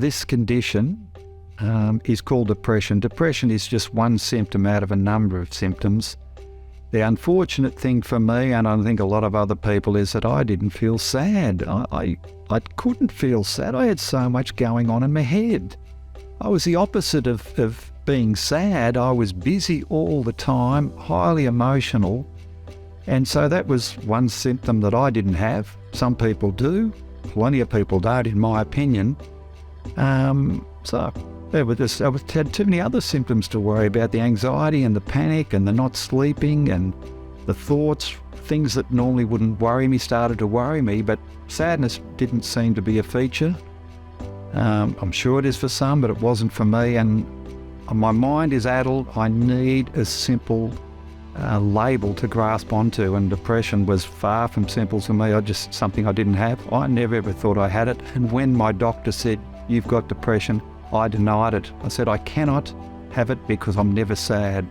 this condition is called depression. Depression is just one symptom out of a number of symptoms. The unfortunate thing for me, and I think a lot of other people, is that I didn't feel sad. I couldn't feel sad. I had so much going on in my head. I was the opposite of being sad. I was busy all the time, highly emotional. And so that was one symptom that I didn't have. Some people do. Plenty of people don't, in my opinion. So I had too many other symptoms to worry about, the anxiety and the panic and the not sleeping and the thoughts, things that normally wouldn't worry me started to worry me, but sadness didn't seem to be a feature. I'm sure it is for some, but it wasn't for me, and my mind is addled. I need a simple label to grasp onto, and depression was far from simple to me. Just something I didn't have. I never ever thought I had it, and when my doctor said, "You've got depression," I denied it. I said, "I cannot have it because I'm never sad."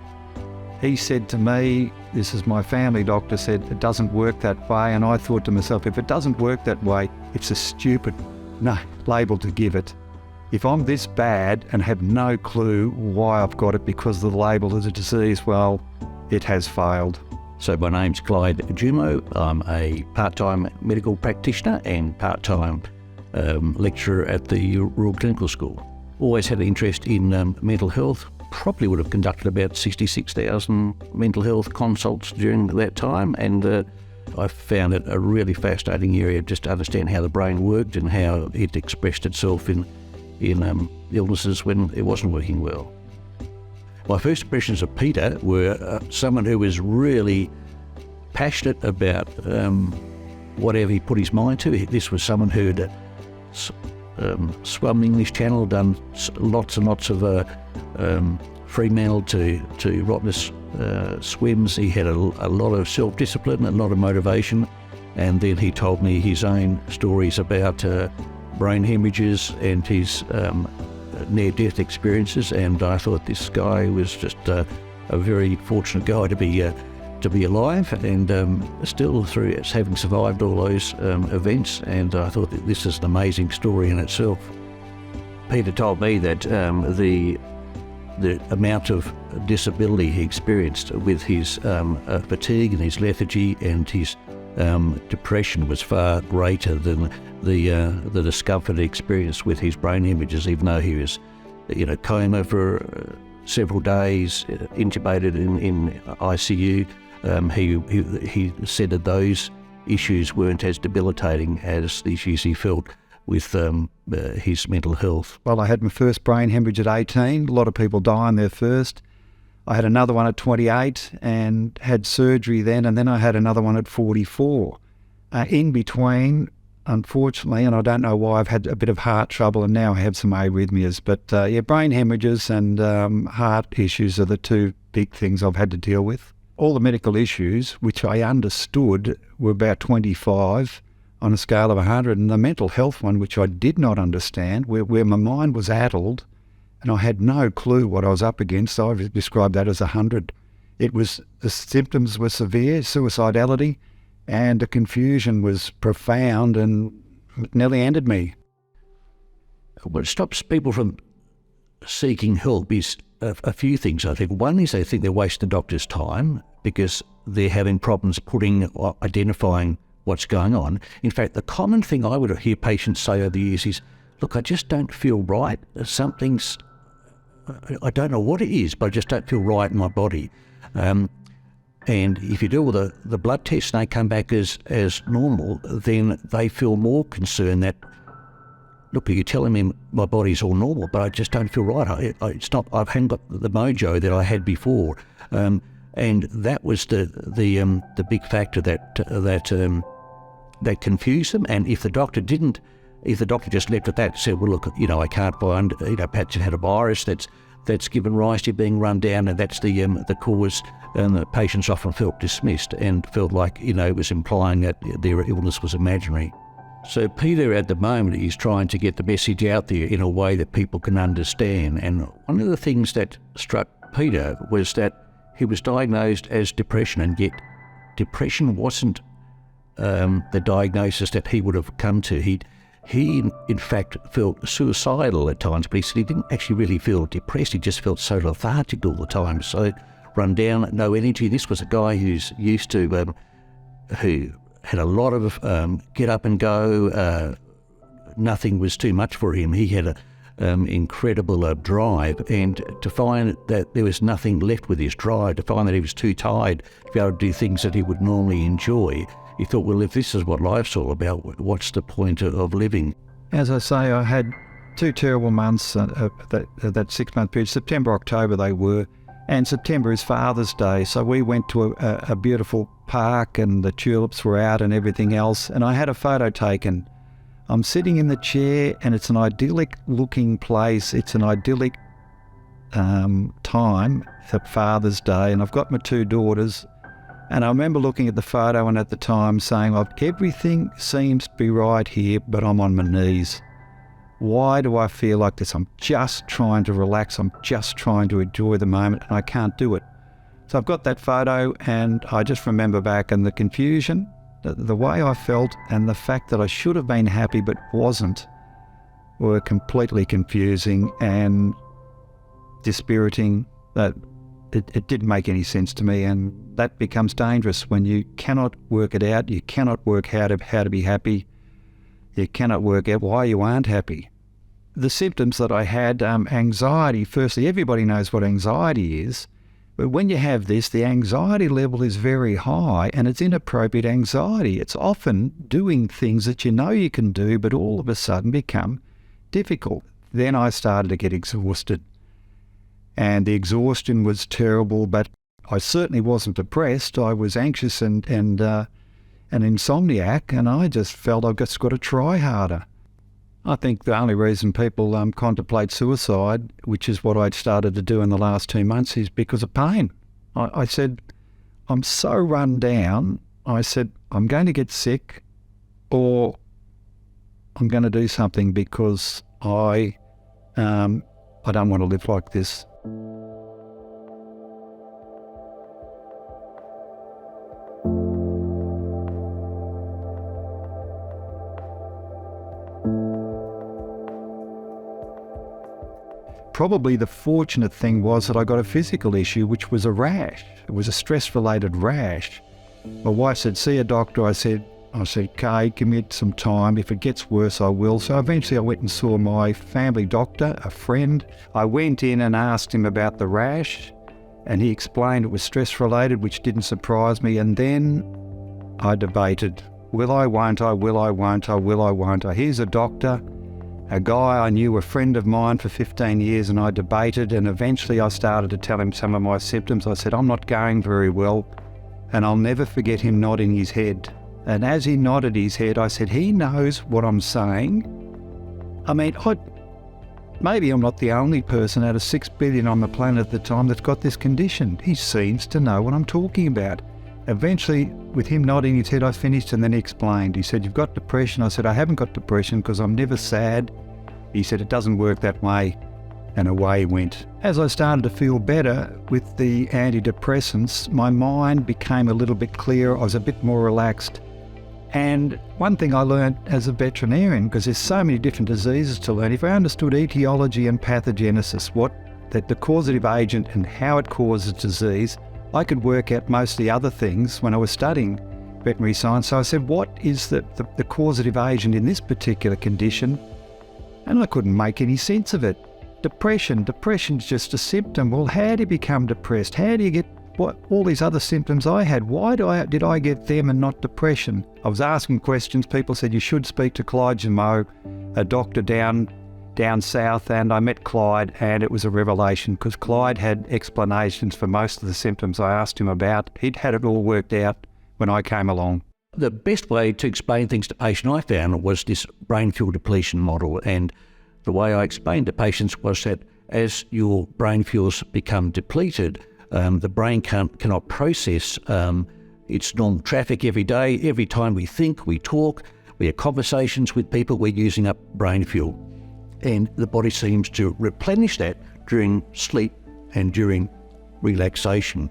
He said to me, this is my family doctor, said, "It doesn't work that way." And I thought to myself, if it doesn't work that way, it's a stupid label to give it. If I'm this bad and have no clue why I've got it because of the label as a disease, well, it has failed. So my name's Clyde Jumeaux. I'm a part-time medical practitioner and part-time lecturer at the Royal Clinical School. Always had an interest in mental health. Probably would have conducted about 66,000 mental health consults during that time, and I found it a really fascinating area just to understand how the brain worked and how it expressed itself in illnesses when it wasn't working well. My first impressions of Peter were someone who was really passionate about whatever he put his mind to. This was someone who had swum the English Channel, done lots and lots of Fremantle to Rottnest swims. He had a lot of self-discipline, a lot of motivation, and then he told me his own stories about brain hemorrhages and his near-death experiences, and I thought this guy was just a very fortunate guy to be alive, and still through having survived all those events, and I thought that this is an amazing story in itself. Peter told me that the amount of disability he experienced with his fatigue and his lethargy and his depression was far greater than the discomfort he experienced with his brain hemorrhages, even though he was coma for several days, intubated in ICU. He said that those issues weren't as debilitating as the issues he felt with his mental health. Well, I had my first brain hemorrhage at 18. A lot of people die on their first. I had another one at 28 and had surgery then, and then I had another one at 44. In between, unfortunately, and I don't know why, I've had a bit of heart trouble and now I have some arrhythmias, but brain hemorrhages and heart issues are the two big things I've had to deal with. All the medical issues, which I understood, were about 25 on a scale of 100, and the mental health one, which I did not understand, where my mind was addled and I had no clue what I was up against, I described that as 100. The symptoms were severe, suicidality, and the confusion was profound and it nearly ended me. What stops people from seeking help is a few things, I think. One is they think they're wasting the doctor's time because they're having problems identifying what's going on. In fact, the common thing I would hear patients say over the years is, look, I just don't feel right. I don't know what it is, but I just don't feel right in my body. And if you do all the blood tests and they come back as normal, then they feel more concerned that, look, you're telling me my body's all normal, but I just don't feel right. It's not. I haven't got the mojo that I had before, and that was the big factor that confused them. And if the doctor just left at that and said, well, look, I can't find, perhaps you've had a virus that's given rise to you being run down, and that's the cause, and the patients often felt dismissed and felt like, it was implying that their illness was imaginary. So Peter, at the moment, is trying to get the message out there in a way that people can understand. And one of the things that struck Peter was that he was diagnosed as depression, and yet depression wasn't the diagnosis that he would have come to. he in fact felt suicidal at times, but he said he didn't actually really feel depressed. He just felt so lethargic all the time, so run down, no energy. This was a guy who's used to, who had a lot of get up and go. Nothing was too much for him. He had an incredible drive, and to find that there was nothing left with his drive, to find that he was too tired to be able to do things that he would normally enjoy, he thought, well, if this is what life's all about, what's the point of living? As I say, I had 2 terrible months, that 6-month period. September, October they were, and September is Father's Day, so we went to a beautiful park and the tulips were out and everything else, and I had a photo taken. I'm sitting in the chair and it's an idyllic looking place. It's an idyllic time for Father's Day, and I've got my 2 daughters. And I remember looking at the photo and at the time saying, well, everything seems to be right here, but I'm on my knees. Why do I feel like this? I'm just trying to relax. I'm just trying to enjoy the moment, and I can't do it. So I've got that photo, and I just remember back and the confusion, the way I felt, and the fact that I should have been happy but wasn't, were completely confusing and dispiriting. That it didn't make any sense to me, and that becomes dangerous when you cannot work it out. You cannot work out how to be happy. You cannot work out why you aren't happy. The symptoms that I had, anxiety, firstly, everybody knows what anxiety is, but when you have this, the anxiety level is very high, and it's inappropriate anxiety. It's often doing things that you know you can do, but all of a sudden become difficult. Then I started to get exhausted, and the exhaustion was terrible, but I certainly wasn't depressed. I was anxious and an insomniac, and I just felt I've just got to try harder. I think the only reason people contemplate suicide, which is what I'd started to do in the last 2 months, is because of pain. I said, I'm so run down. I said, I'm going to get sick, or I'm going to do something, because I don't want to live like this. Probably the fortunate thing was that I got a physical issue, which was a rash. It was a stress-related rash. My wife said, see a doctor. I said, okay, give me some time. If it gets worse, I will. So eventually I went and saw my family doctor, a friend. I went in and asked him about the rash, and he explained it was stress-related, which didn't surprise me. And then I debated, will I, won't I, will I, won't I, will I, won't I. Here's a doctor, a guy I knew, a friend of mine for 15 years, and I debated, and eventually I started to tell him some of my symptoms. I said, I'm not going very well, and I'll never forget him nodding his head. And as he nodded his head, I said, he knows what I'm saying. I mean, maybe I'm not the only person out of 6 billion on the planet at the time that's got this condition. He seems to know what I'm talking about. Eventually, with him nodding his head, I finished, and then he explained. He said, you've got depression. I said, I haven't got depression because I'm never sad. He said, it doesn't work that way. And away he went. As I started to feel better with the antidepressants, my mind became a little bit clearer. I was a bit more relaxed. And one thing I learned as a veterinarian, because there's so many different diseases to learn, if I understood etiology and pathogenesis, the causative agent and how it causes disease, I could work out most of the other things when I was studying veterinary science. So I said, what is the causative agent in this particular condition? And I couldn't make any sense of it. Depression's just a symptom. Well, how do you become depressed? How do you get all these other symptoms I had? Why did I get them and not depression? I was asking questions. People said you should speak to Clyde Jumeaux, a doctor down south, and I met Clyde, and it was a revelation, because Clyde had explanations for most of the symptoms I asked him about. He'd had it all worked out when I came along. The best way to explain things to patients, I found, was this brain-fuel depletion model. And the way I explained to patients was that as your brain fuels become depleted, the brain cannot process its normal traffic every day. Every time we think, we talk, we have conversations with people, we're using up brain fuel. And the body seems to replenish that during sleep and during relaxation.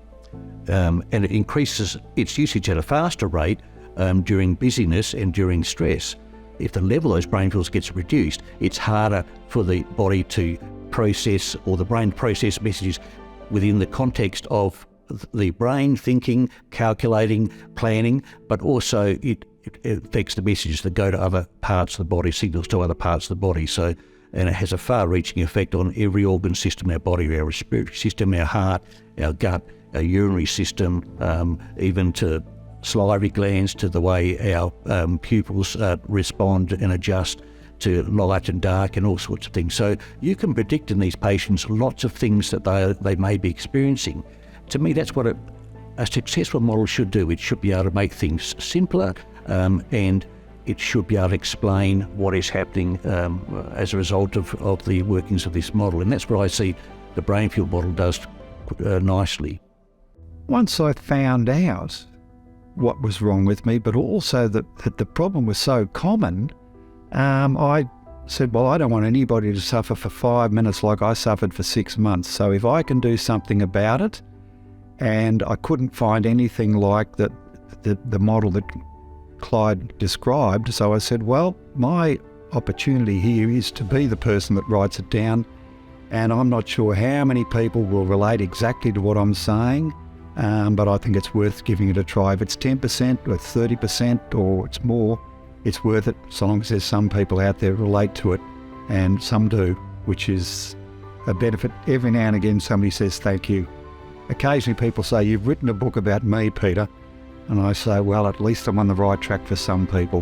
And it increases its usage at a faster rate during busyness and during stress. if the level of those brain fuels gets reduced, it's harder for the body to process, or the brain to process messages within the context of the brain thinking, calculating, planning, but also it affects the messages that go to other parts of the body, signals to other parts of the body. So, and it has a far-reaching effect on every organ system in our body, our respiratory system, our heart, our gut, our urinary system, even to salivary glands, to the way our pupils respond and adjust to light and dark and all sorts of things. So you can predict in these patients lots of things that they may be experiencing. To me, that's what a successful model should do. It should be able to make things simpler, and it should be able to explain what is happening as a result of the workings of this model. And that's what I see the Brain-Fuel model does nicely. Once I found out what was wrong with me, but also that the problem was so common, I said, well, I don't want anybody to suffer for 5 minutes like I suffered for 6 months. So if I can do something about it, and I couldn't find anything like the model that Clyde described, so I said, well, my opportunity here is to be the person that writes it down, and I'm not sure how many people will relate exactly to what I'm saying, but I think it's worth giving it a try. If it's 10% or 30% or it's more, it's worth it, so long as there's some people out there who relate to it, and some do, which is a benefit. Every now and again somebody says thank you. Occasionally people say, you've written a book about me, Peter. And I say, well, at least I'm on the right track for some people.